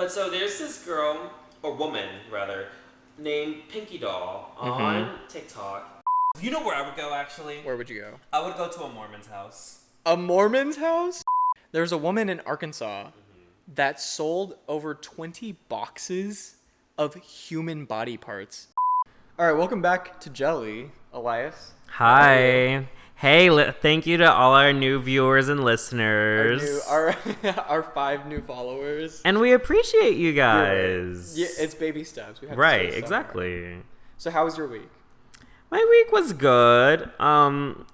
But so there's this girl, or woman rather, named PINKYDOLL on TikTok. You know where I would go, actually? Where would you go? I would go to a Mormon's house. A Mormon's house? There's a woman in Arkansas that sold over 20 boxes of human body parts. All right, welcome back to Jelly, Elias. Hi. Hey, thank you to all our new viewers and listeners. Our 5 new followers. And we appreciate you guys. Yeah, it's baby steps. We have Right, to exactly. So how was your week? My week was good.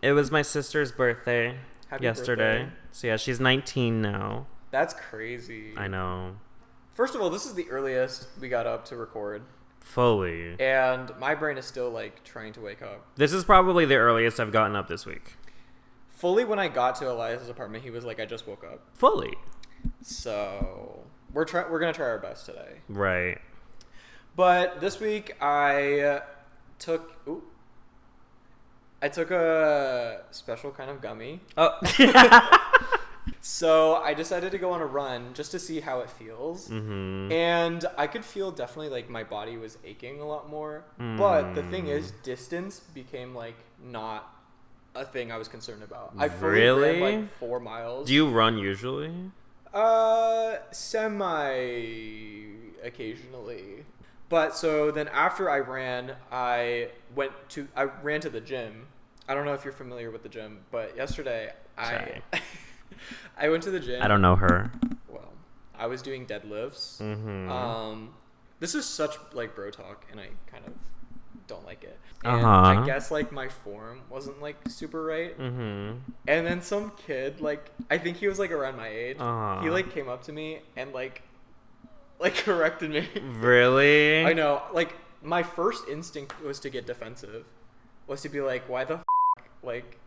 It was my sister's birthday yesterday. Birthday. So yeah, she's 19 now. That's crazy. I know. First of all, this is the earliest we got up to record. Fully. And my brain is still like trying to wake up. This is probably the earliest I've gotten up this week. Fully, when I got to Elias's apartment, he was like, "I just woke up." Fully. So we're gonna try our best today. Right. But this week I took a special kind of gummy. Oh. So I decided to go on a run just to see how it feels. Mm-hmm. And I could feel definitely like my body was aching a lot more. But the thing is, distance became like not a thing I was concerned about. I fully ran like 4 miles. Do you run usually? Semi occasionally. But so then after I ran, I ran to the gym. I don't know if you're familiar with the gym, but yesterday I went to the gym. I don't know her. Well, I was doing deadlifts. Mm-hmm. This is such like bro talk, and I kind of don't like it. And Uh-huh. I guess like my form wasn't like super right. Mm-hmm. And then some kid, like I think he was like around my age. Uh-huh. He like came up to me and like corrected me. Really? I know. Like my first instinct was to get defensive. Was to be like, why the f-? Like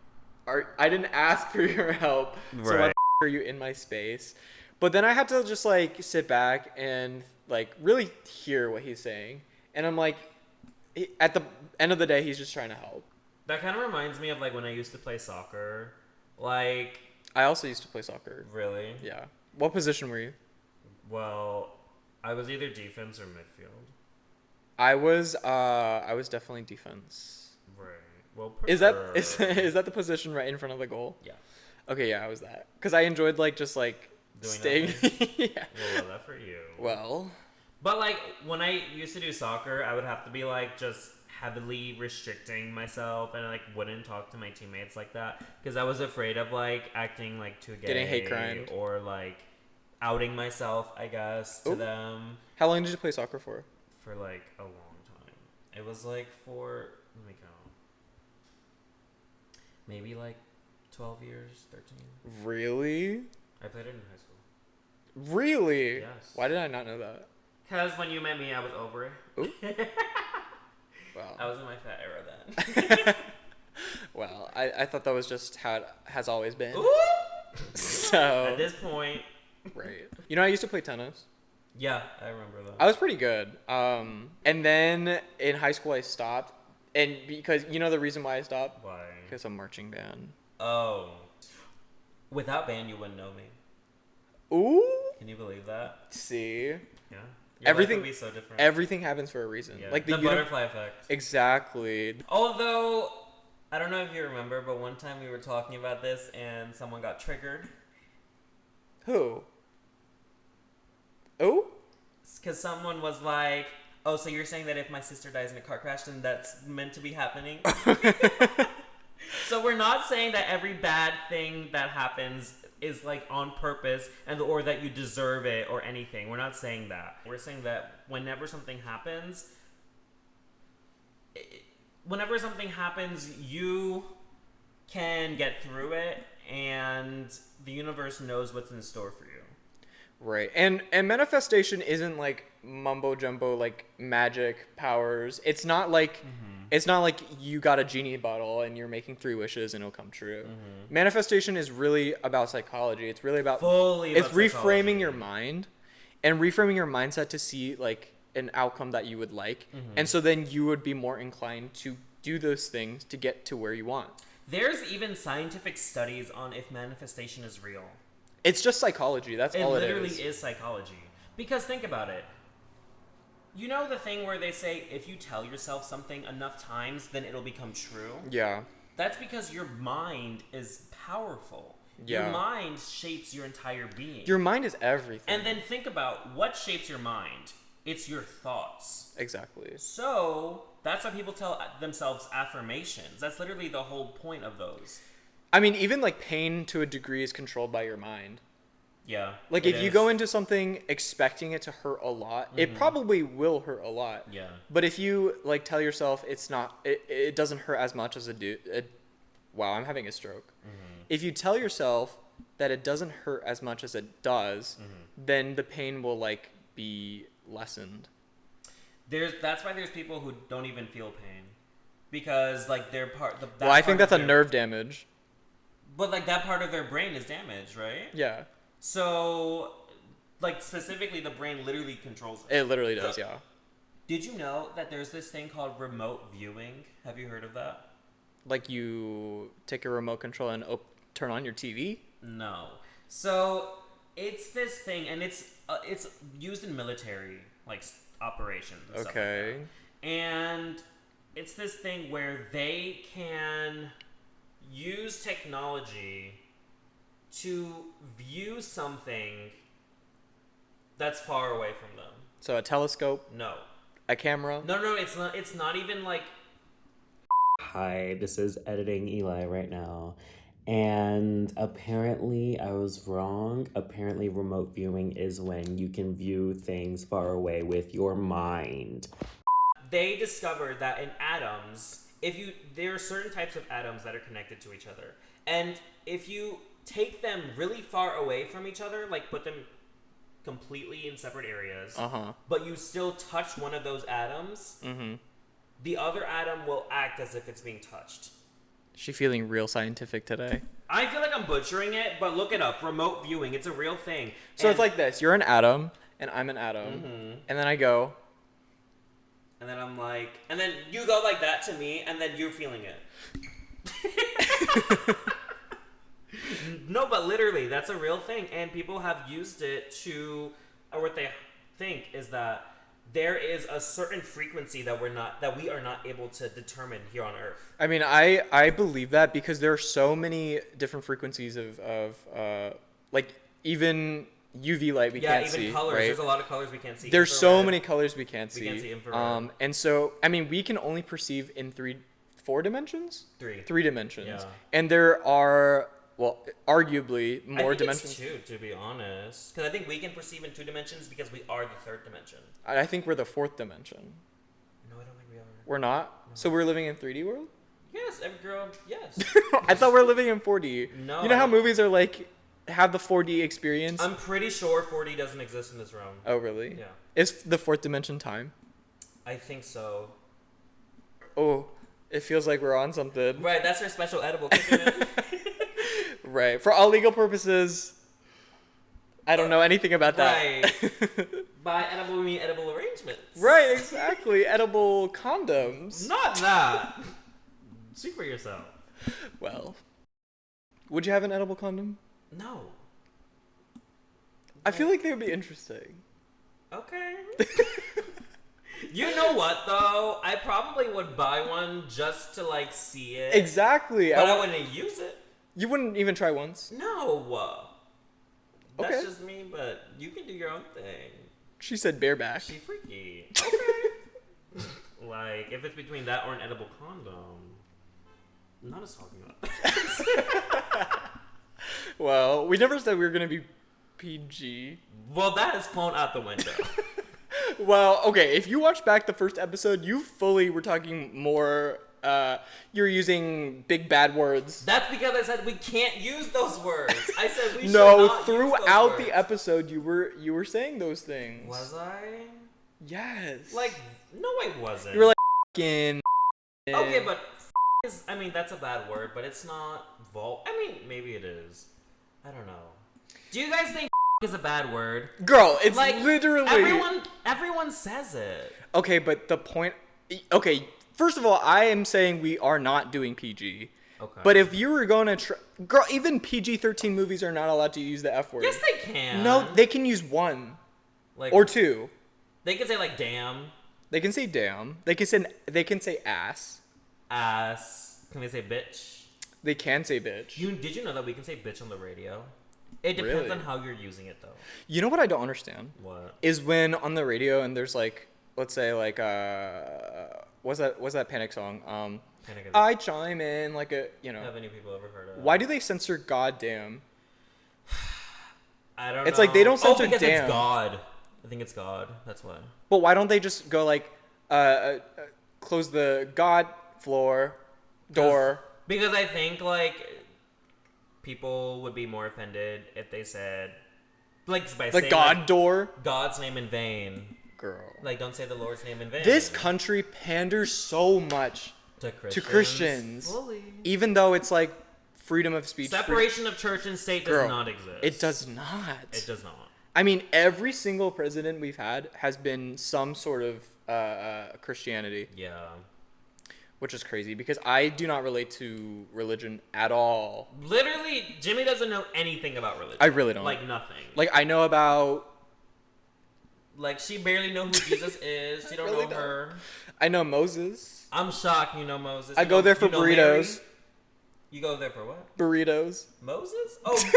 I didn't ask for your help. Right. So why the f- are you in my space? But then I had to just like sit back and like really hear what he's saying. And I'm like, at the end of the day, he's just trying to help. That kind of reminds me of like when I used to play soccer. Like, I also used to play soccer. really? Yeah. What position were you? Well, I was either defense or midfield. I was definitely defense. Right. Well, Is that the position right in front of the goal? Yeah. Okay, yeah, I was that. Because I enjoyed like just like Doing staying. Yeah. Well, that for you. Well. But like when I used to do soccer, I would have to be like just heavily restricting myself and like wouldn't talk to my teammates like that because I was afraid of like acting like too gay, Getting hate crimed, or like outing myself, I guess, to them. How long did you play soccer for? For like a long time. It was like let me count. Maybe like 12 years, 13. Really? I played it in high school. Really? Yes. Why did I not know that? Because when you met me, I was over it. Ooh. Wow. I was in my fat era then. Well, I thought that was just how it has always been. Ooh! So. At this point. Right. You know, I used to play tennis. Yeah, I remember that. I was pretty good. And then in high school I stopped. And because, you know the reason why I stopped? Why? Because of marching band. Oh. Without band, you wouldn't know me. Ooh. Can you believe that? See? Yeah. Everything life would be so different. Everything happens for a reason. Yeah. Like the butterfly effect. Exactly. Although, I don't know if you remember, but one time we were talking about this and someone got triggered. Who? Oh? Because someone was like, oh, so you're saying that if my sister dies in a car crash, then that's meant to be happening? So we're not saying that every bad thing that happens is like on purpose or that you deserve it or anything. We're not saying that. We're saying that whenever something happens, you can get through it and the universe knows what's in store for you. Right. And manifestation isn't like mumbo jumbo like magic powers. It's not like you got a genie bottle and you're making 3 wishes and it'll come true. Mm-hmm. Manifestation is really about psychology. It's really about reframing your mind and reframing your mindset to see like an outcome that you would like. Mm-hmm. And so then you would be more inclined to do those things to get to where you want. There's even scientific studies on if manifestation is real. It's just psychology. That's all it is. It literally is psychology. Because think about it. You know the thing where they say if you tell yourself something enough times, then it'll become true? Yeah. That's because your mind is powerful. Yeah. Your mind shapes your entire being. Your mind is everything. And then think about what shapes your mind. It's your thoughts. Exactly. So that's why people tell themselves affirmations. That's literally the whole point of those. I mean, even like pain to a degree is controlled by your mind. Yeah. Like if you go into something expecting it to hurt a lot, it probably will hurt a lot. Yeah. But if you like tell yourself it doesn't hurt as much as wow, I'm having a stroke. If you tell yourself that it doesn't hurt as much as it does, then the pain will like be lessened. That's why there's people who don't even feel pain, because like they're Well, I think that's a nerve damage. But like that part of their brain is damaged, right? Yeah. So, like specifically, the brain literally controls it. It literally does, yeah. Did you know that there's this thing called remote viewing? Have you heard of that? Like you take a remote control and turn on your TV? No. So it's this thing, and it's used in military like operations. And stuff like that. And it's this thing where they can use technology to view something that's far away from them. So a telescope? No. A camera? No, it's not even like... Hi, this is Editing Eli right now. And apparently I was wrong. Apparently remote viewing is when you can view things far away with your mind. They discovered that in atoms, there are certain types of atoms that are connected to each other. And if you take them really far away from each other, like put them completely in separate areas, but you still touch one of those atoms, the other atom will act as if it's being touched. She feeling real scientific today. I feel like I'm butchering it, but look it up. Remote viewing, it's a real thing. So it's like this. You're an atom, and I'm an atom. And then I go. And then I'm like... And then you go like that to me, and then you're feeling it. No, but literally, that's a real thing. And people have used it to... Or what they think is that there is a certain frequency that we are not able to determine here on Earth. I mean, I believe that because there are so many different frequencies of like even UV light we can't see. Yeah, even colors. Right? There's a lot of colors we can't see. There's so many colors we can't see. We can't see infrared. And so, I mean, we can only perceive in 4 dimensions? 3 dimensions. Yeah. And there are, well, arguably more dimensions. I think it's 2, to be honest. Because I think we can perceive in 2 dimensions because we are the 3rd dimension. I think we're the 4th dimension. No, I don't think we are. We're not? No. So we're living in 3D world? Yes, every girl, yes. I thought we were living in 4D. No. You know how movies are like, have the 4D experience? I'm pretty sure 4D doesn't exist in this realm. Oh, really? Yeah. Is the 4th dimension time? I think so. Oh, it feels like we're on something. Right, that's our special edible kitchen. Right. For all legal purposes, I don't know anything about that. Right. By edible, we mean edible arrangements. Right, exactly. Edible condoms. Not that. Speak for yourself. Well, would you have an edible condom? No. I feel like they would be interesting. Okay. You know what, though? I probably would buy one just to, like, see it. Exactly. But I wouldn't use it. You wouldn't even try once? No. That's Okay. just me, but you can do your own thing. She said bareback. She freaky. Okay. Like, if it's between that or an edible condom, I'm not as talking about that. Well, we never said we were going to be PG. Well, that has flown out the window. Well, okay, if you watch back the first episode, you fully were talking more, you're using big bad words. That's because I said we can't use those words. I said we should No, not use those throughout words. the episode, you were saying those things. Was I? Yes. Like, no, I wasn't. You were like, f***ing. Okay, but is, I mean, that's a bad word, but it's not I mean, maybe it is. I don't know. Do you guys think is a bad word? Girl, it's like, literally. Everyone says it. Okay, but the point. Okay, first of all, I am saying we are not doing PG. Okay. But if you were going to girl, even PG-13 movies are not allowed to use the F word. Yes, they can. No, they can use one. Like, or two. They can say like damn. They can say damn. They can say ass. Ass. Can they say bitch? They can say bitch. Did you know that we can say bitch on the radio? It depends Really? on how you're using it, though. You know what I don't understand? What? Is when on the radio and there's like, let's say like, what's that Panic song? Panic at the- I chime in like a, you know. Have any people ever heard of? Why do they censor goddamn? I don't know. It's like they don't censor because damn. it's God. I think it's God. That's why. But why don't they just go like, close the God floor door? Because I think like people would be more offended if they said like by The saying God like, door? God's name in vain. Girl. Like don't say the Lord's name in vain. This country panders so much to Christians. Fully. Even though it's like freedom of speech. Separation of church and state does not exist. It does not. It does not. I mean, every single president we've had has been some sort of Christianity. Yeah. Which is crazy because I do not relate to religion at all. Literally, Jimmy doesn't know anything about religion. I really don't. Like nothing. Like I know about. Like she barely know who Jesus is. She don't really know her. I know Moses. I'm shocked you know Moses. I go there for know burritos. Mary? You go there for what? Burritos. Moses? Oh.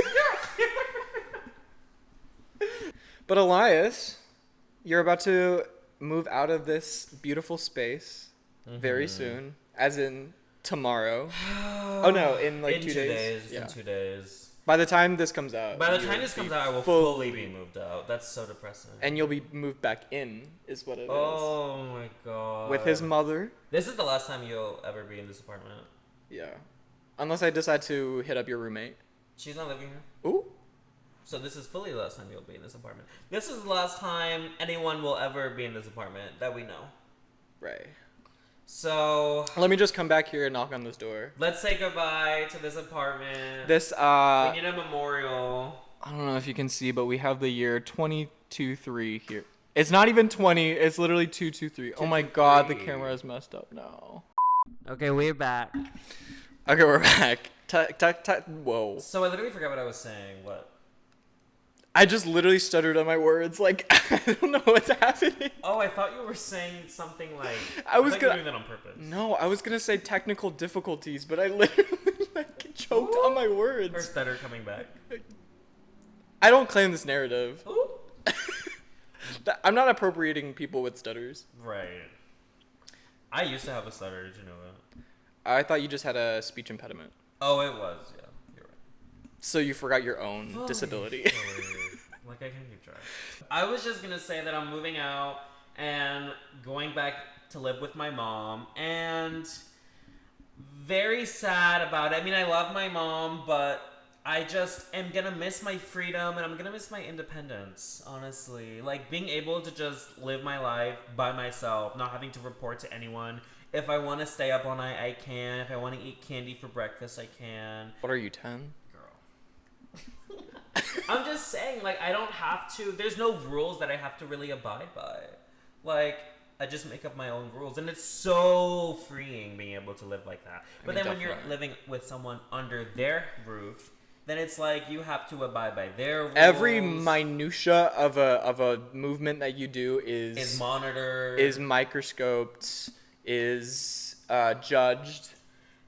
But Elias, you're about to move out of this beautiful space very soon, as in tomorrow. Oh no, in like in 2 days. Yeah. In 2 days. By the time this comes out. By the time this comes out, I will fully be moved out. That's so depressing. And you'll be moved back in, is what it is. Oh my god. With his mother. This is the last time you'll ever be in this apartment. Yeah. Unless I decide to hit up your roommate. She's not living here. Ooh. So this is fully the last time you'll be in this apartment. This is the last time anyone will ever be in this apartment that we know. Right. So let me just come back here and knock on this door. Let's say goodbye to this apartment. This we need a memorial. I don't know if you can see, but we have the year 2023 here. It's not even 20. It's literally 223. Oh my god, the camera is messed up now. Okay, we're back. Okay, we're back. Whoa. So I literally forgot what I was saying. What? I just literally stuttered on my words. Like, I don't know what's happening. Oh, I thought you were saying something like... I was gonna... doing that on purpose. No, I was gonna say technical difficulties, but I literally like choked on my words. Or stutter coming back. I don't claim this narrative. Ooh. I'm not appropriating people with stutters. Right. I used to have a stutter. Did you know that? I thought you just had a speech impediment. Oh, it was. Yeah, you're right. So you forgot your own disability. Like I can keep track. I was just gonna say that I'm moving out and going back to live with my mom, and very sad about it. I mean, I love my mom, but I just am gonna miss my freedom and I'm gonna miss my independence, honestly. Like being able to just live my life by myself, not having to report to anyone. If I want to stay up all night, I can. If I want to eat candy for breakfast, I can. What are you, 10? I'm just saying, like, I don't have to. There's no rules that I have to really abide by. Like, I just make up my own rules. And it's so freeing being able to live like that. But then when you're living with someone under their roof, then it's like you have to abide by their rules. Every minutia of a movement that you do is monitored, is microscoped, is judged.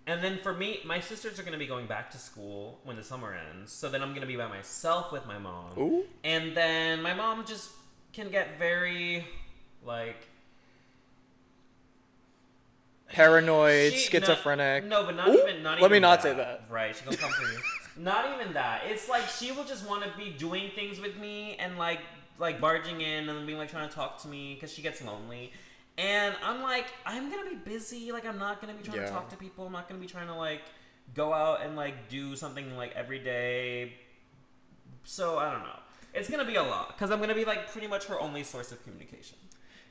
And then for me, my sisters are going to be going back to school when the summer ends. So then I'm going to be by myself with my mom. Ooh. And then my mom just can get very, like... paranoid, schizophrenic. No, but not Ooh, even let me not say that. Right, she gonna come for you. Not even that. It's like she will just want to be doing things with me and like barging in and being like trying to talk to me because she gets lonely. And I'm like, I'm gonna be busy. Like, I'm not gonna be trying to talk to people. I'm not gonna be trying to like go out and like do something like every day. So I don't know. It's gonna be a lot because I'm gonna be like pretty much her only source of communication.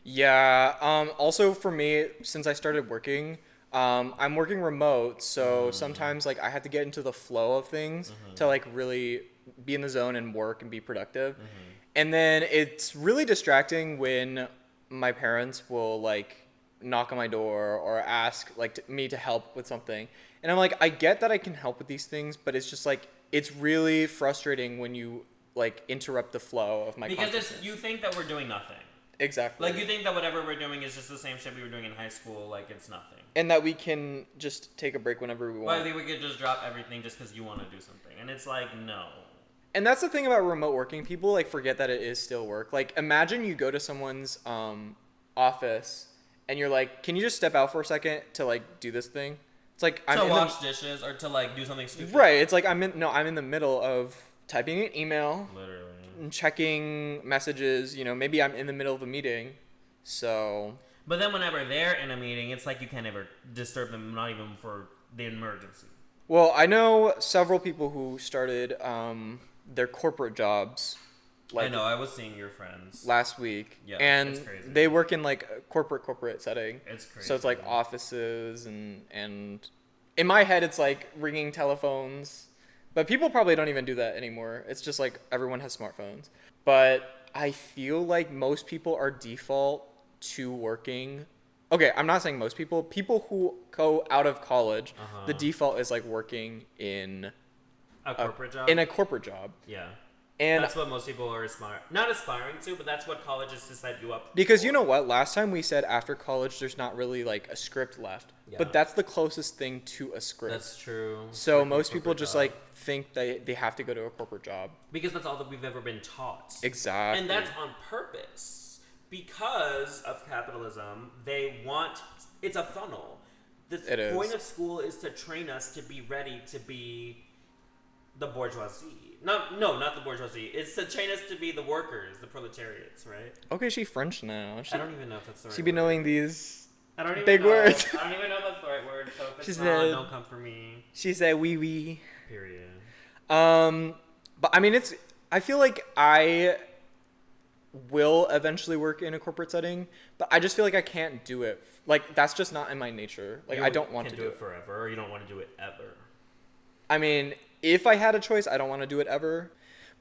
Yeah. Also for me, since I started working, I'm working remote, so sometimes like I have to get into the flow of things to like really be in the zone and work and be productive. And then it's really distracting when my parents will like knock on my door or ask like me to help with something. And I'm like, I get that I can help with these things, but it's just like, it's really frustrating when you like interrupt the flow of my Because you think that we're doing nothing. Exactly. Like, you think that whatever we're doing is just the same shit we were doing in high school, like it's nothing. And that we can just take a break whenever we want. Well, I think we could just drop everything just because you want to do something. And it's like, no. And that's the thing about remote working. People like forget that it is still work. Like, imagine you go to someone's office and you're like, can you just step out for a second to like do this thing? It's like to wash dishes or to like do something stupid. Right. It's like I'm in the middle of typing an email. Literally. And checking messages. You know, maybe I'm in the middle of a meeting. So. But then whenever they're in a meeting, it's like you can't ever disturb them, not even for the emergency. Well, I know several people who started their corporate jobs. Like, I know, I was seeing your friends last week. Yeah, and it's crazy. They work in like a corporate setting. It's crazy. So it's like offices and in my head it's like ringing telephones. But people probably don't even do that anymore. It's just like everyone has smartphones. But I feel like most people are default to working. Okay, I'm not saying most people. People who go out of college, the default is like working in a corporate job. In a corporate job. Yeah. And that's what most people are not aspiring to, but that's what colleges to set you up. Because for. You know what? Last time we said after college, there's not really like a script left. Yeah. But that's the closest thing to a script. That's true. So most people just like think they have to go to a corporate job. Because that's all that we've ever been taught. Exactly. And that's on purpose. Because of capitalism, it's a funnel. The point of school is to train us to be ready to be the bourgeoisie. No, not the bourgeoisie. It's to train us to be the workers, the proletariats, right? Okay, she's French now. I don't even know if that's the right word. She be knowing these big words. I don't even know if that's the right word, so if it's don't come for me. She said wee wee. Period. But I mean, I feel like I will eventually work in a corporate setting, but I just feel like I can't do it. Like, that's just not in my nature. Like, I don't want to do it forever, or you don't want to do it ever. I mean, if I had a choice, I don't want to do it ever.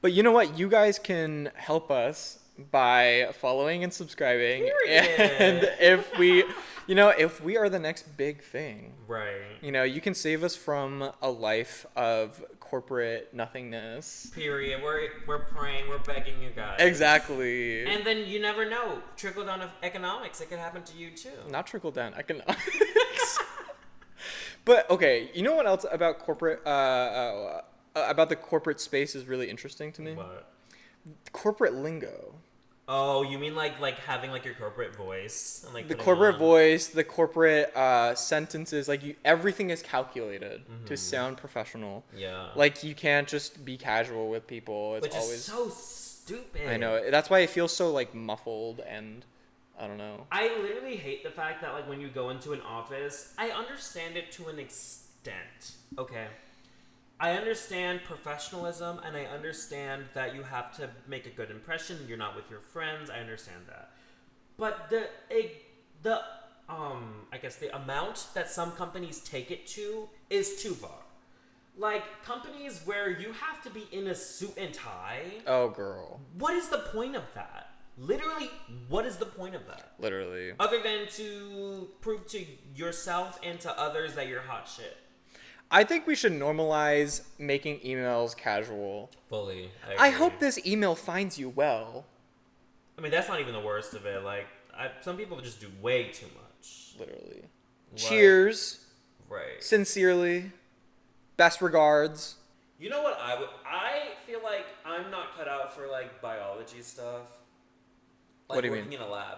But you know what? You guys can help us by following and subscribing. Period. And if we are the next big thing. Right. You know, you can save us from a life of corporate nothingness. Period. We're praying, we're begging you guys. Exactly. And then you never know. Trickle down of economics, it could happen to you too. Not trickle down economics. But okay, you know what else about corporate about the corporate space is really interesting to me? What? Corporate lingo. Oh, you mean like having like your corporate voice and like the corporate voice, the corporate sentences, like everything is calculated to sound professional. Yeah. Like you can't just be casual with people. It's Which always is so stupid. I know. That's why it feels so like muffled and I don't know. I literally hate the fact that like when you go into an office, I understand it to an extent. Okay. I understand professionalism and I understand that you have to make a good impression. You're not with your friends. I understand that. But I guess the amount that some companies take it to is too far. Like companies where you have to be in a suit and tie. Oh, girl. What is the point of that? Literally, what is the point of that? Literally. Other than to prove to yourself and to others that you're hot shit. I think we should normalize making emails casual. Fully. I hope this email finds you well. I mean, that's not even the worst of it. Like, some people just do way too much. Literally. Like, cheers. Right. Sincerely. Best regards. You know what I feel like I'm not cut out for, like, biology stuff. Like, what do you working mean? in a lab.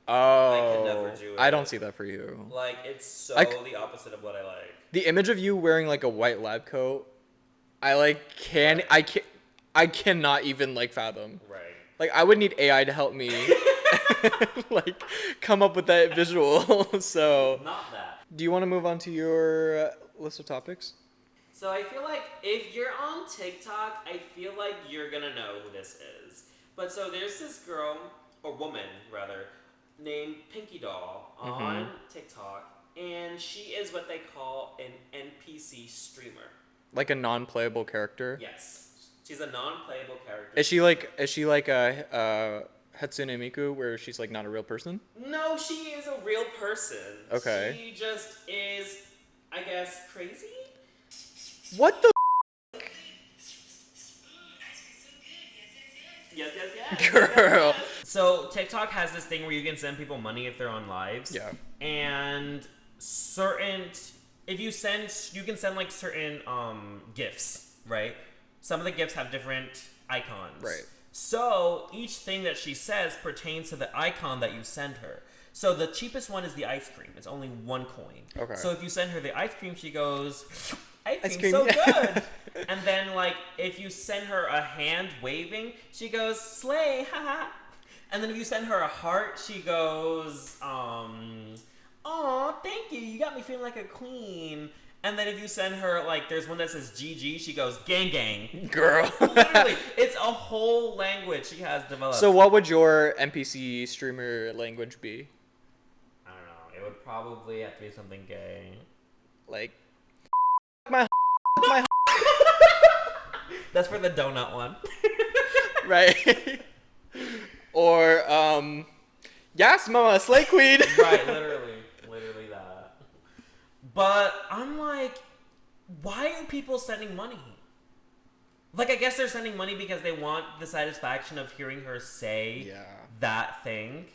Oh. I could never do it. I don't see that for you. Like, it's so the opposite of what I like. The image of you wearing, like, a white lab coat, I cannot even, like, fathom. Right. Like, I would need AI to help me, like, come up with that visual, so. Not that. Do you want to move on to your list of topics? So I feel like if you're on TikTok, I feel like you're gonna know who this is. But so there's this girl, or woman, rather, named PINKYDOLL on TikTok, and she is what they call an NPC streamer. Like a non-playable character? Yes. She's a non-playable character. Is she like a Hatsune Miku, where she's like not a real person? No, she is a real person. Okay. She just is, I guess, crazy? What the Yes, yes, yes. Girl. So TikTok has this thing where you can send people money if they're on lives. Yeah. And you can send like certain gifts, right? Some of the gifts have different icons. Right. So each thing that she says pertains to the icon that you send her. So the cheapest one is the ice cream. It's only 1 coin. Okay. So if you send her the ice cream, she goes, ice cream. cream, so good. And then like if you send her a hand waving, she goes, slay, haha. And then if you send her a heart, she goes, aw, thank you. You got me feeling like a queen. And then if you send her, like, there's one that says GG, she goes, gang, gang. Girl. Literally. It's a whole language she has developed. So what would your NPC streamer language be? I don't know. It would probably have to be something gay. Like, my That's for the donut one. right? Or, yes, mama, slay queen. Right, literally that. But I'm like, why are people sending money? Like, I guess they're sending money because they want the satisfaction of hearing her say that thing.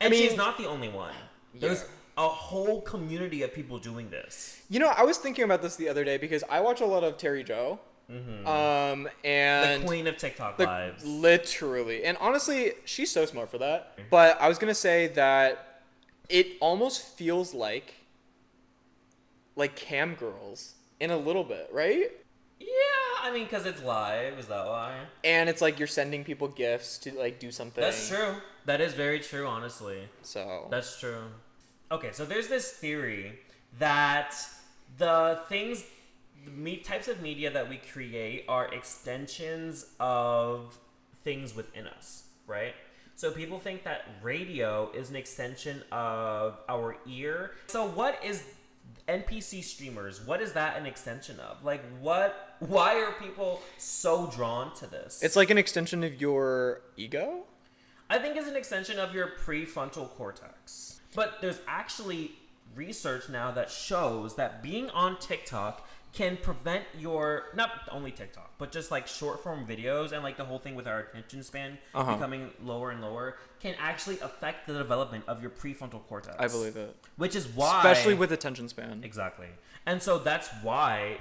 And she's not the only one. There's a whole community of people doing this. You know, I was thinking about this the other day because I watch a lot of Terry Joe. And the queen of TikTok lives. Literally. And honestly, she's so smart for that. But I was going to say that it almost feels like cam girls in a little bit, right? Yeah, I mean, because it's live. Is that why? And it's like you're sending people gifts to like do something. That's true. That is very true, honestly. So. That's true. Okay, so there's this theory that the types of media that we create are extensions of things within us, right? So people think that radio is an extension of our ear. So what is NPC streamers? What is that an extension of? Like, why are people so drawn to this? It's like an extension of your ego? I think it's an extension of your prefrontal cortex. But there's actually research now that shows that being on TikTok can prevent not only TikTok, but just like short form videos and like the whole thing with our attention span becoming lower and lower can actually affect the development of your prefrontal cortex. I believe it. Which is why... Especially with attention span. Exactly. And so that's why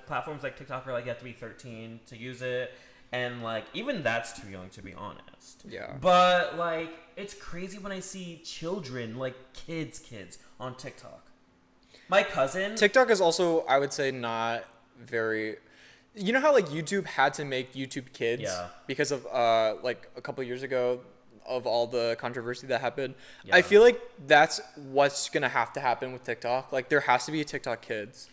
platforms like TikTok are like, you have to be 13 to use it. And like, even that's too young, to be honest. Yeah. But like, it's crazy when I see children, like kids on TikTok. My cousin... TikTok is also, I would say, not very... You know how like YouTube had to make YouTube Kids? Yeah. Because of like a couple of years ago of all the controversy that happened? Yeah. I feel like that's what's going to have to happen with TikTok. Like there has to be a TikTok Kids.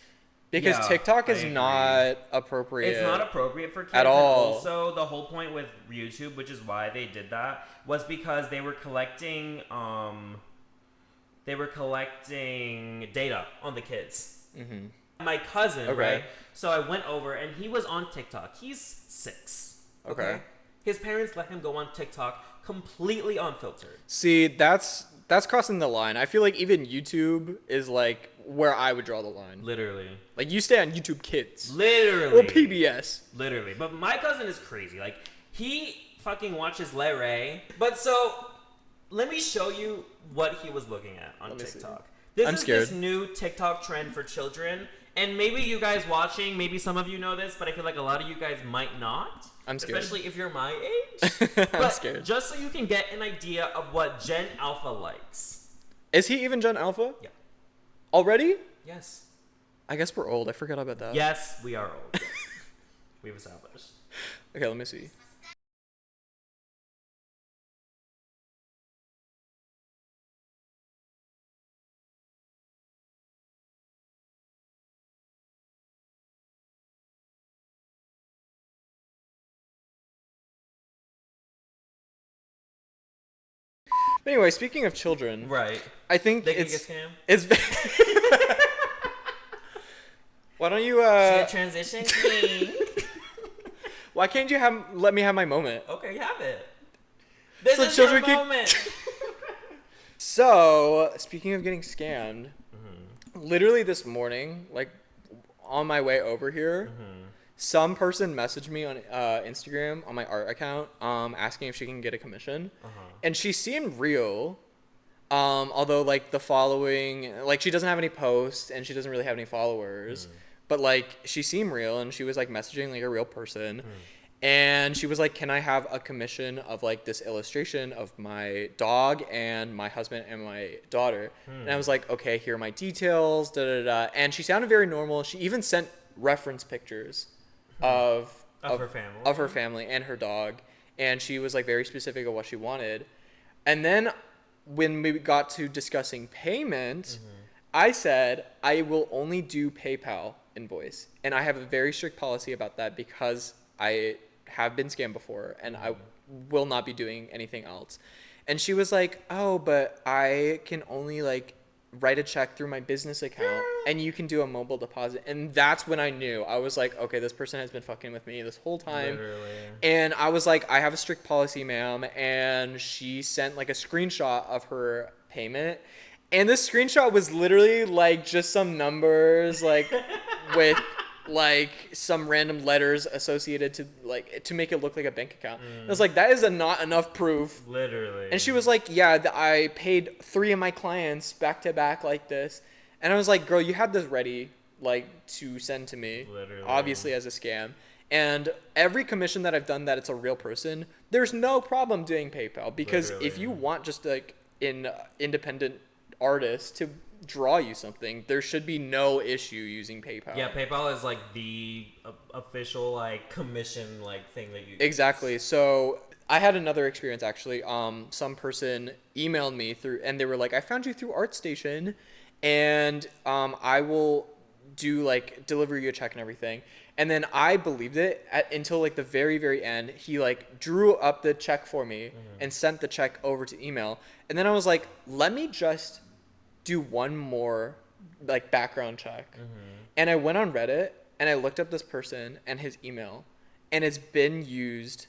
Because TikTok is not appropriate. It's not appropriate for kids at all. And also, the whole point with YouTube, which is why they did that, was because they were collecting data on the kids. Mm-hmm. My cousin, right? So I went over, and he was on TikTok. He's 6. Okay. His parents let him go on TikTok completely unfiltered. See, that's crossing the line. I feel like even YouTube is like where I would draw the line. Literally. Like you stay on YouTube Kids. Literally. Or PBS. Literally. But my cousin is crazy. Like, he fucking watches Le Ray. But so, let me show you what he was looking at on TikTok. I'm scared. This new TikTok trend for children. And maybe you guys watching, maybe some of you know this, but I feel like a lot of you guys might not. I'm scared. Especially if you're my age. I'm scared. Just so you can get an idea of what Gen Alpha likes. Is he even Gen Alpha? Yeah. Already? Yes. I guess we're old. I forgot about that. Yes, we are old. Yes. We've established. Okay, let me see. But anyway, speaking of children, Right. I think They can get scammed? It's why don't you See a transition king. Why can't you let me have my moment? Okay, have it. This So is children your can- moment. So, speaking of getting scammed, literally this morning, like on my way over here, some person messaged me on Instagram on my art account, asking if she can get a commission, and she seemed real. Although like the following, like she doesn't have any posts and she doesn't really have any followers, but like she seemed real and she was like messaging like a real person. And she was like, can I have a commission of like this illustration of my dog and my husband and my daughter? And I was like, okay, here are my details, da da da. And she sounded very normal. She even sent reference pictures of her family and her dog. And she was like very specific of what she wanted. And then when we got to discussing payment, I said, I will only do PayPal invoice. And I have a very strict policy about that because I have been scammed before and I will not be doing anything else. And she was like, oh, but I can only like write a check through my business account and you can do a mobile deposit. And that's when I knew. I was like, okay, this person has been fucking with me this whole time. Literally. And I was like, I have a strict policy, ma'am. And she sent like a screenshot of her payment. And this screenshot was literally like just some numbers like with like some random letters associated to like to make it look like a bank account. I was like, that is not enough proof. Literally. And she was like, yeah, I paid 3 of my clients back to back like this. And I was like, girl, you had this ready like to send to me. Literally. Obviously as a scam. And every commission that I've done that it's a real person, there's no problem doing PayPal because if you want just like an independent artist to draw you something, there should be no issue using PayPal. Yeah, PayPal is like the official like commission like thing that you exactly use. So I had another experience actually. Some person emailed me through and they were like, I found you through ArtStation and I will do like deliver you a check and everything. And then I believed it until like the very, very end. He like drew up the check for me and sent the check over to email. And then I was like, let me just do one more like background check. And I went on Reddit and I looked up this person and his email and it's been used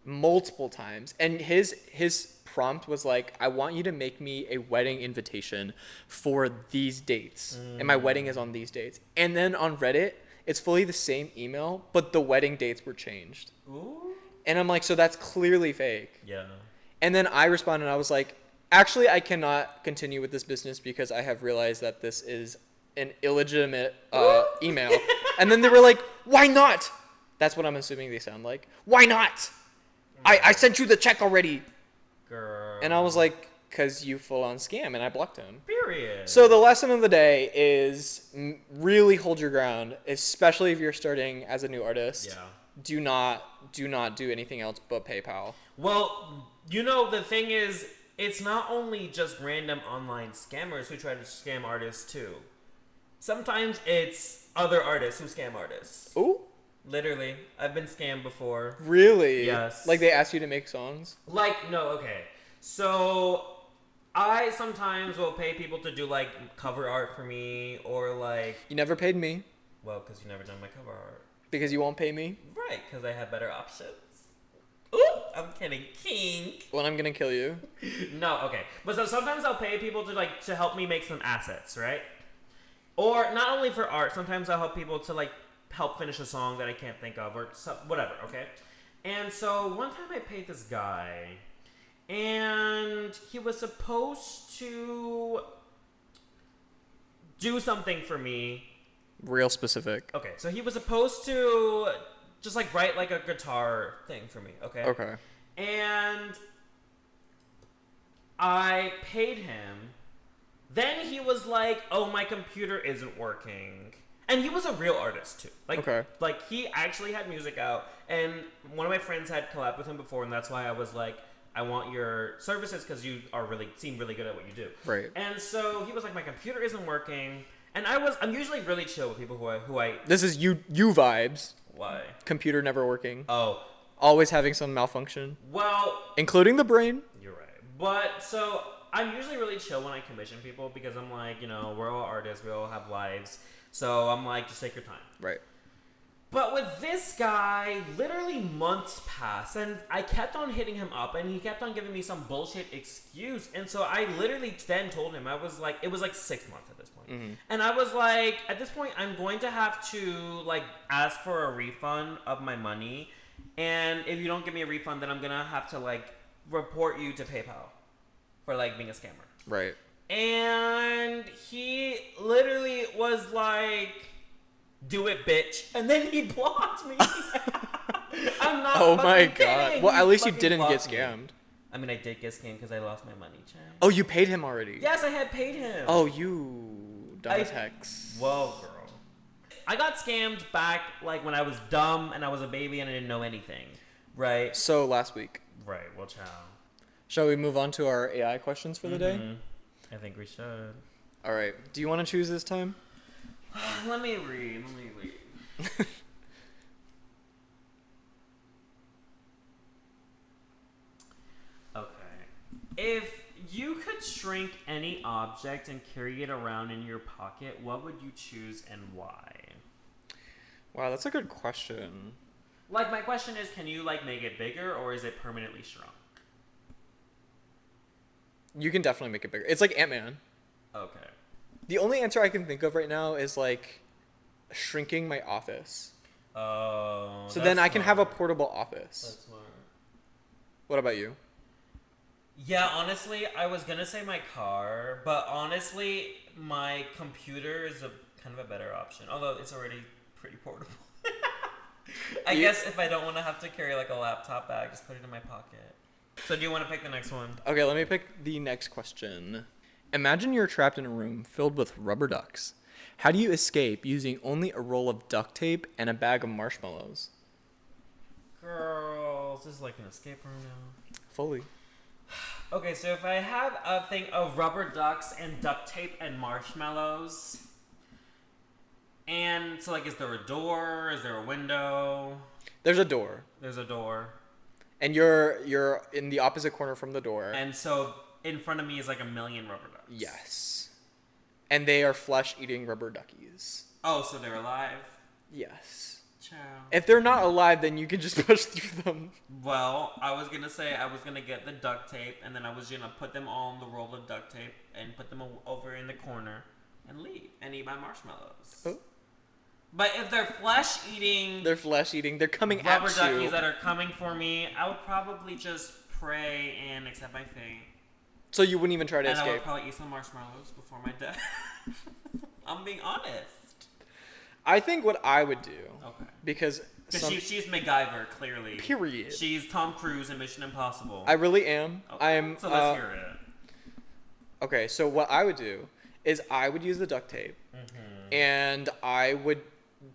multiple times. And his prompt was like, I want you to make me a wedding invitation for these dates. And my wedding is on these dates. And then on Reddit, it's fully the same email, but the wedding dates were changed. Ooh. And I'm like, so that's clearly fake. Yeah. And then I responded and I was like, actually, I cannot continue with this business because I have realized that this is an illegitimate email. And then they were like, why not? That's what I'm assuming they sound like. Why not? I sent you the check already. Girl. And I was like, because you full on scam. And I blocked him. Period. So the lesson of the day is really hold your ground, especially if you're starting as a new artist. Yeah. Do not do anything else but PayPal. Well, you know, the thing is, it's not only just random online scammers who try to scam artists too. Sometimes it's other artists who scam artists. Ooh. Literally. I've been scammed before. Really? Yes. Like they ask you to make songs? Like, no, okay. So, I sometimes will pay people to do like cover art for me or like... You never paid me. Well, because you never done my cover art. Because you won't pay me? Right, because I have better options. Ooh, I'm kidding. Kink. Well, I'm gonna kill you. No, okay. But so sometimes I'll pay people to help me make some assets, right? Or not only for art, sometimes I'll help people to like help finish a song that I can't think of or whatever, okay? And so one time I paid this guy and he was supposed to do something for me. Real specific. Okay, so he was supposed to just like write like a guitar thing for me, okay? Okay. And I paid him. Then he was like, "Oh, my computer isn't working." And he was a real artist too. Like, okay. Like he actually had music out, and one of my friends had collabed with him before, and that's why I was like, "I want your services because you seem really good at what you do." Right. And so he was like, "My computer isn't working," and I'm usually really chill with people who I. This is you vibes. Why? Computer never working. Oh. Always having some malfunction. Well. Including the brain. You're right. But so I'm usually really chill when I commission people because I'm like, you know, we're all artists, we all have lives. So I'm like, just take your time. Right. But with this guy, literally months passed, and I kept on hitting him up, and he kept on giving me some bullshit excuse. And so I literally then told him, I was like, it was like 6 months at this point. Mm-hmm. And I was like, at this point, I'm going to have to like ask for a refund of my money. And if you don't give me a refund, then I'm going to have to like report you to PayPal for like being a scammer. Right. And he literally was like, do it, bitch. And then he blocked me. I'm not Oh my fucking god. kidding. Well, at least you Fucking didn't get blocked me. scammed. I mean, I did get scammed because I lost my money, Chad. Oh, you paid him already? Yes, I had paid him. Oh, you dumbass hex. Whoa, girl. I got scammed back like when I was dumb and I was a baby and I didn't know anything. Right? So, last week. Right, well, ciao. Shall we move on to our AI questions for the day? I think we should. All right. Do you want to choose this time? Let me read. Okay. If you could shrink any object and carry it around in your pocket, what would you choose and why? Wow, that's a good question. Like, my question is, can you, like, make it bigger, or is it permanently shrunk? You can definitely make it bigger. It's like Ant-Man. Okay. The only answer I can think of right now is, like, shrinking my office. Oh, So then I can have a portable office. That's smart. What about you? Yeah, honestly, I was gonna say my car, but honestly, my computer is a kind of a better option. Although it's already pretty portable. I guess if I don't want to have to carry like a laptop bag, just put it in my pocket. So do you want to pick the next one? Okay, let me pick the next question. Imagine you're trapped in a room filled with rubber ducks. How do you escape using only a roll of duct tape and a bag of marshmallows? Girls, this is like an escape room now. Fully. Okay, so if I have a thing of rubber ducks and duct tape and marshmallows, and so like, is there a door? Is there a window? There's a door. There's a door. And you're in the opposite corner from the door. And so in front of me is like a million rubber ducks. Yes. And they are flesh-eating rubber duckies. Oh, so they're alive? Yes. Ciao. If they're not alive, then you can just push through them. Well, I was going to say I was going to get the duct tape, and then I was going to put them all on the roll of duct tape and put them over in the corner and leave and eat my marshmallows. Oh. But if they're flesh-eating... They're flesh-eating. They're coming at you. Rubber duckies that are coming for me, I would probably just pray and accept my fate. So you wouldn't even try to escape? And I would probably eat some marshmallows before my death. I'm being honest. I think what I would do... Okay. Because she's MacGyver, clearly. Period. She's Tom Cruise in Mission Impossible. I really am. Okay. So let's hear it. Okay, so what I would do is I would use the duct tape, and I would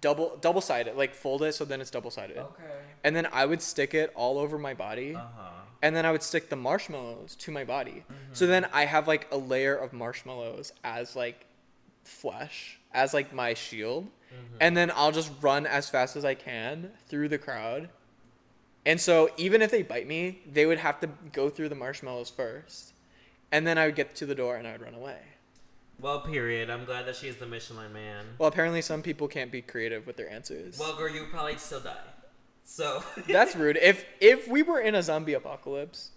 double-sided it, like fold it so then it's double-sided. Okay. And then I would stick it all over my body. And then I would stick the marshmallows to my body. So then I have like a layer of marshmallows as like flesh, as like my shield. And then I'll just run as fast as I can through the crowd. And so even if they bite me, they would have to go through the marshmallows first. And then I would get to the door and I would run away. Well, period. I'm glad that she's the Michelin man. Well, apparently some people can't be creative with their answers. Well, girl, you would probably still die. So That's rude. If we were in a zombie apocalypse,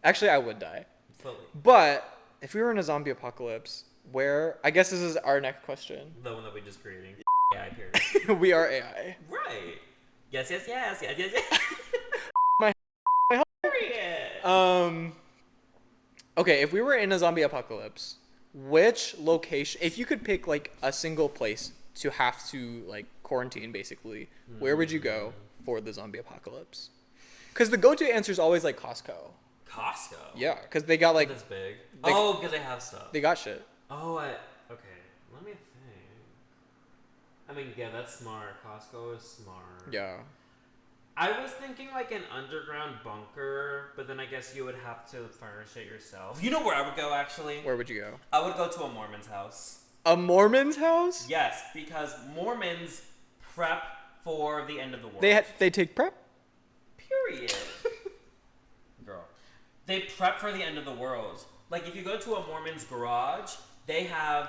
actually I would die. Fully. But if we were in a zombie apocalypse, where I guess this is our next question. The one that we just creating. AI period. We are AI. Right. Yes. My period. Okay, if we were in a zombie apocalypse, which location, if you could pick like a single place to have to like quarantine basically, where would you go for the zombie apocalypse? Because the go-to answer is always like Costco. Costco? Yeah, because they got like... That's big. Because they have stuff. They got shit. Oh, okay. Let me think. I mean, yeah, that's smart. Costco is smart. Yeah. I was thinking like an underground bunker, but then I guess you would have to furnish it yourself. You know where I would go, actually? Where would you go? I would go to a Mormon's house. A Mormon's house? Yes, because Mormons prep for the end of the world. They take prep? Period. Girl. They prep for the end of the world. Like, if you go to a Mormon's garage, they have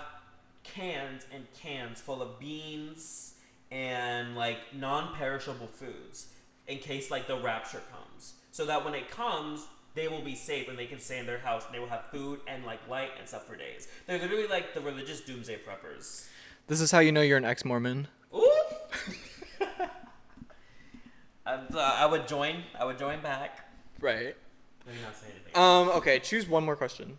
cans and cans full of beans and like non-perishable foods in case like the rapture comes, so that when it comes, they will be safe and they can stay in their house and they will have food and like light and stuff for days. They're literally like the religious doomsday preppers. This is how you know you're an ex-Mormon. Ooh. I would join back. Right. Let me not say anything. Okay, choose one more question.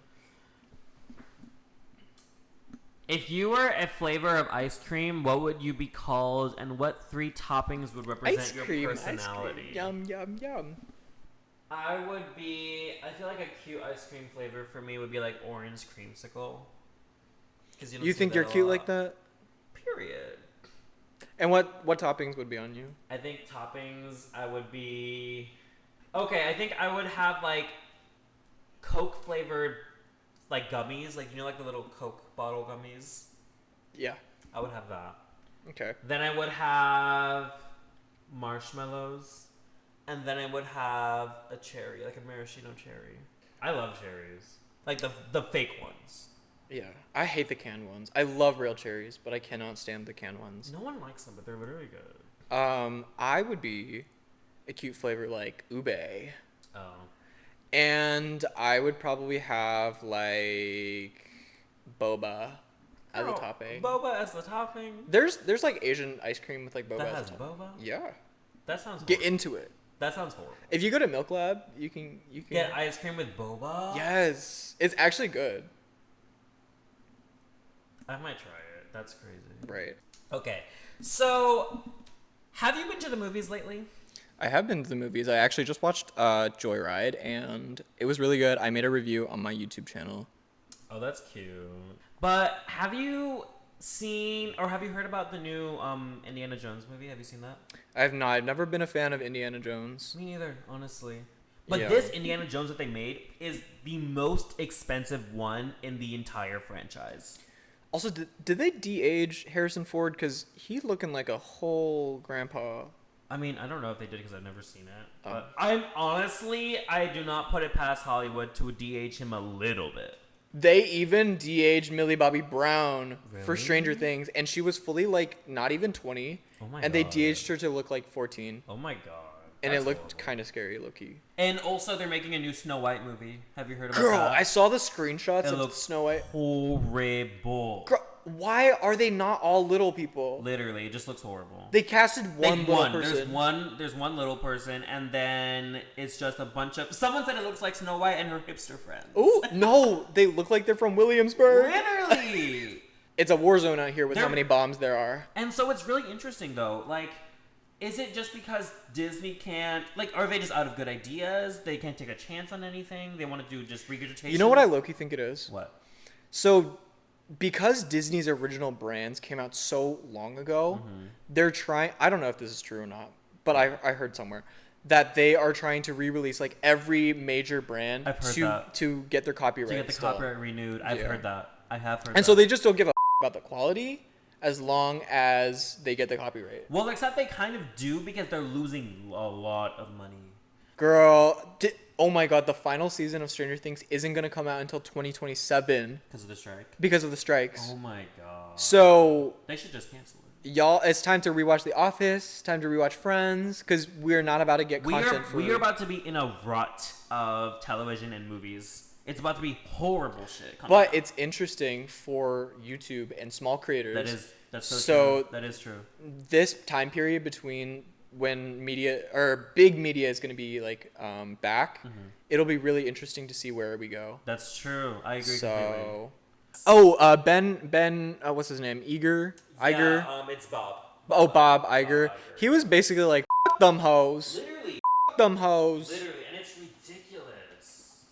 If you were a flavor of ice cream, what would you be called, and what 3 toppings would represent your personality? Ice cream. Yum, yum, yum. I feel like a cute ice cream flavor for me would be like orange creamsicle. You think you're cute like that? Period. And what toppings would be on you? I think toppings, I would be... Okay, I think I would have like Coke flavored like gummies, like, you know, like the little Coke bottle gummies. Yeah. I would have that. Okay. Then I would have marshmallows, and then I would have a cherry, like a maraschino cherry. I love cherries, like the fake ones. Yeah, I hate the canned ones. I love real cherries, but I cannot stand the canned ones. No one likes them, but they're literally good. I would be a cute flavor like ube. Oh. And I would probably have like boba as a topping. Boba as the topping? There's like Asian ice cream with like boba That as has a topping. boba? Yeah. That sounds horrible. Get into it. That sounds horrible. If you go to Milk Lab, you can Get ice cream with boba? Yes. It's actually good. I might try it. That's crazy. Right. Okay. So, have you been to the movies lately? I have been to the movies. I actually just watched Joyride, and it was really good. I made a review on my YouTube channel. Oh, that's cute. But have you seen or have you heard about the new Indiana Jones movie? Have you seen that? I have not. I've never been a fan of Indiana Jones. Me neither, honestly. But Yeah. this Indiana Jones that they made is the most expensive one in the entire franchise. Also, did they de-age Harrison Ford? Because he's looking like a whole grandpa. I mean, I don't know if they did because I've never seen it. But I do not put it past Hollywood to de-age him a little bit. They even de-aged Millie Bobby Brown for Really? Stranger Things, and she was fully like not even 20. Oh my and they God. de-aged her to look like 14. Oh my god. And That's it looked horrible. kind of scary, low-key. And also, they're making a new Snow White movie. Have you heard about Girl, that? I saw the screenshots It of looks Snow White. horrible. Girl, why are they not all little people? Literally, it just looks horrible. They casted one Like, little person. There's one little person, and then it's just a bunch of. Someone said it looks like Snow White and her hipster friends. Oh no, they look like they're from Williamsburg. Literally. It's a war zone out here with how They're- many bombs there are. And so it's really interesting though. Like, is it just because Disney can't? Like, are they just out of good ideas? They can't take a chance on anything. They want to do just regurgitation. You know what I low-key think it is? What? So, because Disney's original brands came out so long ago, they're trying. I don't know if this is true or not, but I heard somewhere that they are trying to re-release like every major brand I've heard to that. to get their copyright. To get the still. copyright renewed. I've Yeah. heard that. I have heard. And that. so they just don't give a about the quality as long as they get the copyright. Well, except they kind of do because they're losing a lot of money. Girl, oh my god, the final season of Stranger Things isn't going to come out until 2027 Because of the strike. because of the strikes. Oh my god. So, They should just cancel it. y'all, it's time to rewatch The Office, time to rewatch Friends, because we're not about to get content for... We are about to be in a rut of television and movies. It's about to be horrible shit. coming But out. it's interesting for YouTube and small creators. That's so So- true. That is true. This time period between when media or big media is going to be like back, it'll be really interesting to see where we go. That's true. I agree completely. So, Ben, what's his name? Iger. It's Bob. Oh, Bob Iger. Iger. He was basically like, "F them hoes, Literally, F them hoes." literally, and it's ridiculous.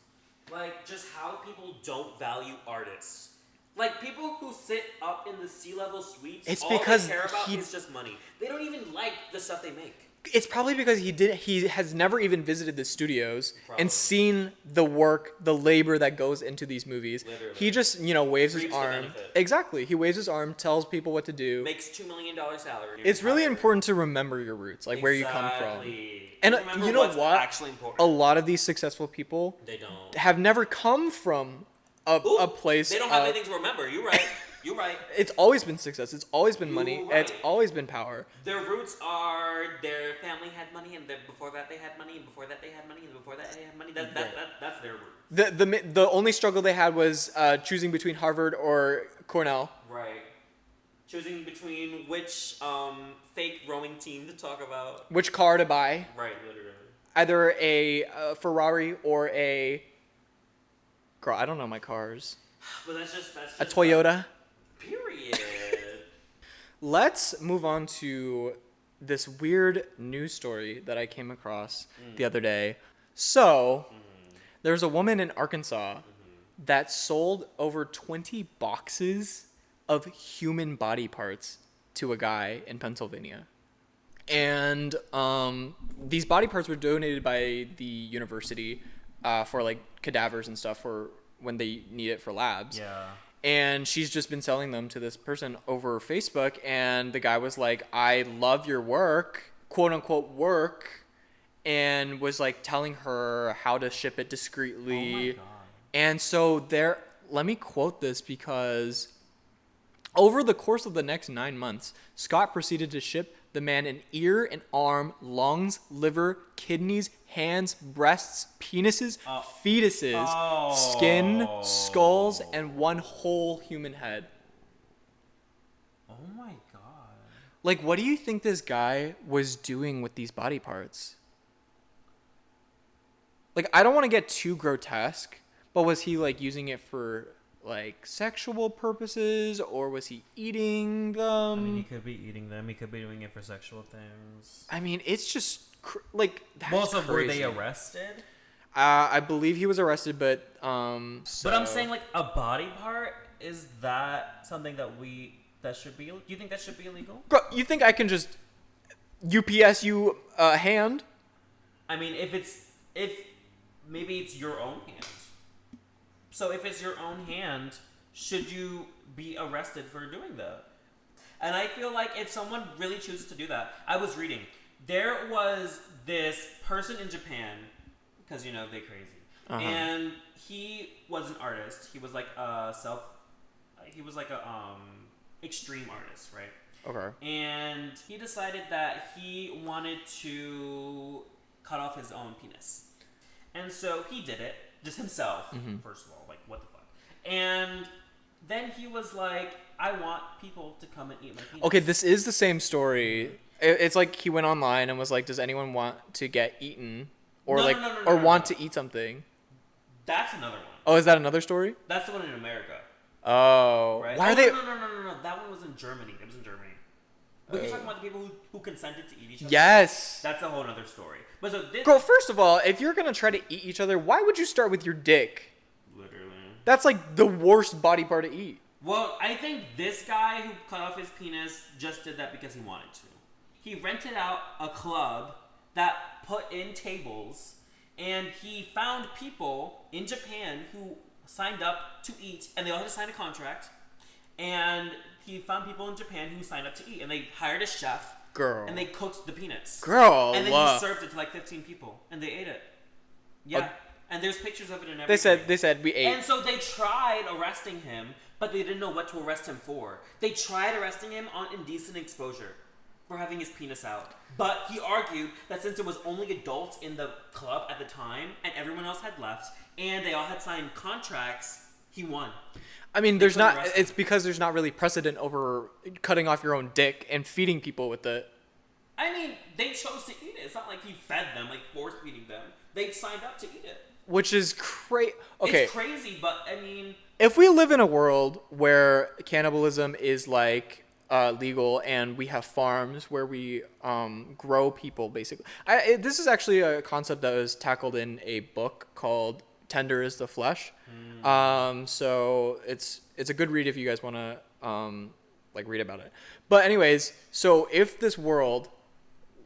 Like, just how people don't value artists. Like, people who sit up in the C-level suites, It's all because they care about he- is just money. They don't even like the stuff they make. It's probably because he has never even visited the studios Probably. and seen the work, the labor that goes into these movies. Literally. He just, waves his Reaps the arm. benefit. Exactly. He waves his arm, tells people what to do. Makes $2 million salary. It's really important to remember your roots, like where you come from. Exactly. And remember you know what's what? actually important. A lot of these successful people They don't. have never come from a place They don't have of- anything to remember. You're right. You're right. It's always been success. It's always been money. You're right. It's always been power. Their roots are their family had money, and before that they had money, and before that they had money, and before that they had money. That's their roots. The only struggle they had was choosing between Harvard or Cornell. Right. Choosing between which fake rowing team to talk about. Which car to buy. Right, literally. Either a Ferrari or a... Girl, I don't know my cars. But that's just a Toyota. Period. Let's move on to this weird news story that I came across the other day. So, there's a woman in Arkansas that sold over 20 boxes of human body parts to a guy in Pennsylvania. And these body parts were donated by the university for like cadavers and stuff for when they need it for labs. Yeah. And she's just been selling them to this person over Facebook, and the guy was like, I love your work, quote unquote work, and was like telling her how to ship it discreetly. Oh my God. And so let me quote this, because over the course of the next 9 months, Scott proceeded to ship the man an ear, an arm, lungs, liver, kidneys, hands, breasts, penises, fetuses, skin, skulls, and one whole human head. Oh my God. Like, what do you think this guy was doing with these body parts? Like, I don't want to get too grotesque, but was he like using it for like sexual purposes, or was he eating them? I mean, he could be eating them. He could be doing it for sexual things. I mean, it's just like, that's Also, crazy. were they arrested? I believe he was arrested, but But I'm saying, like, a body part, is that something that should be? Do you think that should be illegal? Bro, you think I can just UPS you a hand? I mean, if maybe it's your own hand. So if it's your own hand, should you be arrested for doing that? And I feel like if someone really chooses to do that, I was reading, there was this person in Japan, because, you know, they're crazy, and he was an artist. He was like a extreme artist, right? Okay. And he decided that he wanted to cut off his own penis. And so he did it, just himself, first of all. Like, what the fuck? And then he was like, I want people to come and eat my penis. Okay, this is the same story. It's like he went online and was like, does anyone want to get eaten? Or want to eat something? That's another one. Oh, is that another story? That's the one in America. Oh. Right? Why are they... No. That one was in Germany. It was in Germany. But you're talking about the people who consented to eat each other? Yes. That's a whole other story. But so this... Girl, first of all, if you're going to try to eat each other, why would you start with your dick? Literally. That's like the worst body part to eat. Well, I think this guy who cut off his penis just did that because he wanted to. He rented out a club that put in tables, and he found people in Japan who signed up to eat, and they all had to sign a contract. And he found people in Japan who signed up to eat, and they hired a chef. Girl. And they cooked the penis. Girl. And then he served it to like 15 people, and they ate it. Yeah. And there's pictures of it and everything. They said we ate. And so they tried arresting him, but they didn't know what to arrest him for. They tried arresting him on indecent exposure for having his penis out. But he argued that since it was only adults in the club at the time, and everyone else had left, and they all had signed contracts, he won. I mean, it's because there's not really precedent over cutting off your own dick and feeding people with it. I mean, they chose to eat it. It's not like he fed them, like force feeding them. They signed up to eat it. Which is crazy. Okay. It's crazy, but I mean... If we live in a world where cannibalism is like legal, and we have farms where we grow people, basically. This is actually a concept that was tackled in a book called Tender is the Flesh. So it's a good read if you guys want to like read about it. But anyways, so if this world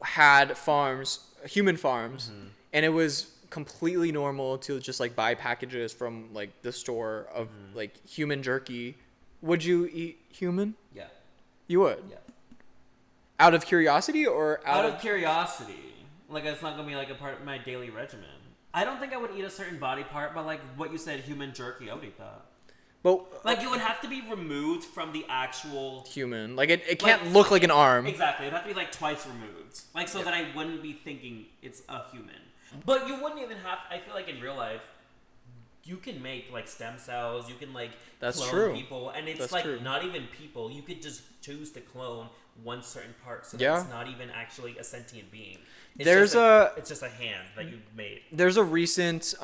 had farms, human farms, and it was completely normal to just like buy packages from like the store of like human jerky, would you eat human? Yeah. You would? Yeah. Out of curiosity or out of curiosity? Like, it's not gonna be like a part of my daily regimen. I don't think I would eat a certain body part, but like what you said, human jerky, I would eat that. But Like, it would have to be removed from the actual... human. Like, it can't look like an arm. Exactly. It would have to be, like, twice removed. Like, so that I wouldn't be thinking it's a human. But you wouldn't even have... I feel like in real life, you can make, like, stem cells. You can, like, clone people. And it's, not even people. You could just choose to clone one certain part. So that it's not even actually a sentient being. It's just a hand that you made. There's a recent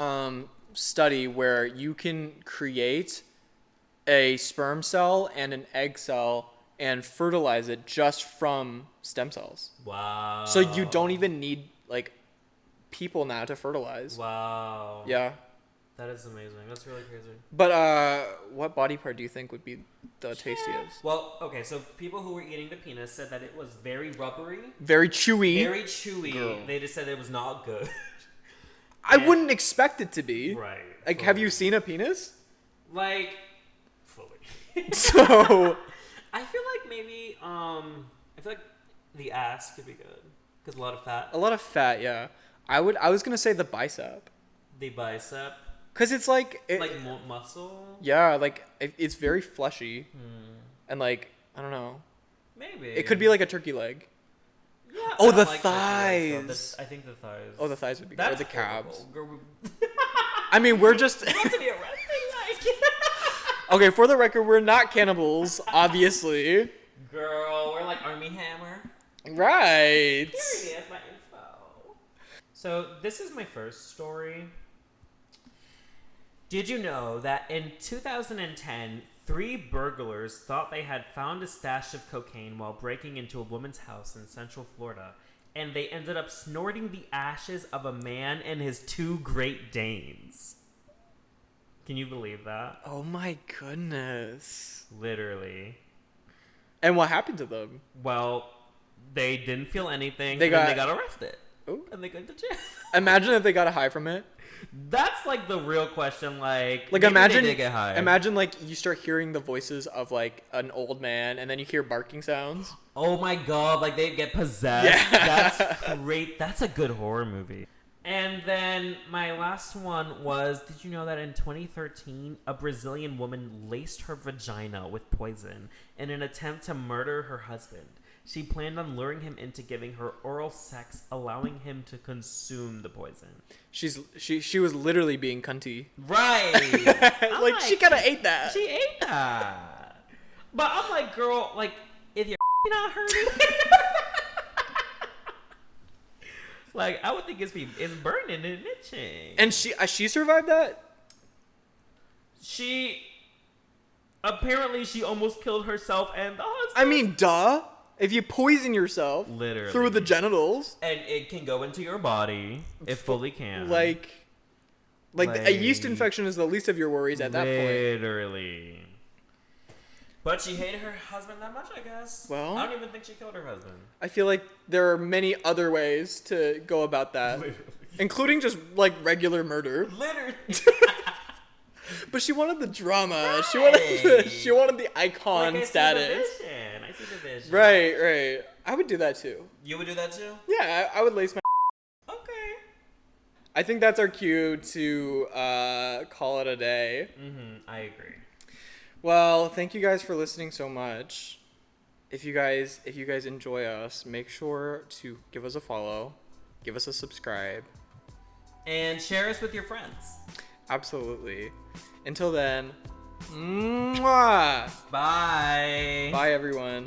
study where you can create a sperm cell and an egg cell and fertilize it just from stem cells. Wow. So you don't even need, like, people now to fertilize. Wow. Yeah. That is amazing. That's really crazy. But what body part do you think would be the tastiest? Well, okay, so people who were eating the penis said that it was very rubbery. Very chewy. Very chewy. Girl. They just said it was not good. I wouldn't expect it to be. Right. Like, have you seen a penis? Like, fully. So... I feel like maybe, I feel like the ass could be good. Because a lot of fat. A lot of fat, yeah. I was going to say the bicep. The bicep. Because it's like... muscle? Yeah, like, it's very fleshy. And, like, I don't know. Maybe. It could be like a turkey leg. Yeah. Oh, the thighs. Legs, I think the thighs. Oh, the thighs would be good. Or the horrible. calves. I mean, we're just... You have to be arrested, like... Okay, for the record, we're not cannibals, obviously. Girl, we're like Army Hammer. Right. Here my info. So, this is my first story. Did you know that in 2010, 3 burglars thought they had found a stash of cocaine while breaking into a woman's house in Central Florida, and they ended up snorting the ashes of a man and his 2 Great Danes? Can you believe that? Oh my goodness. Literally. And what happened to them? Well, they didn't feel anything, they got arrested. Ooh. And they got to jail. Imagine if they got a high from it. That's like the real question. Like imagine they did get high. Imagine like you start hearing the voices of like an old man, and then you hear barking sounds. Oh my god! Like they get possessed. Yeah. That's great. That's a good horror movie. And then my last one was: did you know that in 2013, a Brazilian woman laced her vagina with poison in an attempt to murder her husband? She planned on luring him into giving her oral sex, allowing him to consume the poison. She was literally being cunty. Right. like she kind of ate that. She ate that. But I'm like, girl, like, if you're not hurting, like, I would think it's burning and itching. And she survived that? Apparently she almost killed herself and the husband. I mean, duh. If you poison yourself literally through the genitals, and it can go into your body, it fully can. Like a yeast infection is the least of your worries at that point. Literally. But she hated her husband that much, I guess. Well, I don't even think she killed her husband. I feel like there are many other ways to go about that, including just like regular murder. Literally. But she wanted the drama. Right. She wanted the icon status. I see the vision. Right. I would do that too. You would do that too? Yeah, I would lace my. Okay. I think that's our cue to call it a day. I agree. Well, thank you guys for listening so much. If you guys enjoy us, make sure to give us a follow, give us a subscribe, and share us with your friends. Absolutely. Until then, mwah! Bye. Bye, everyone.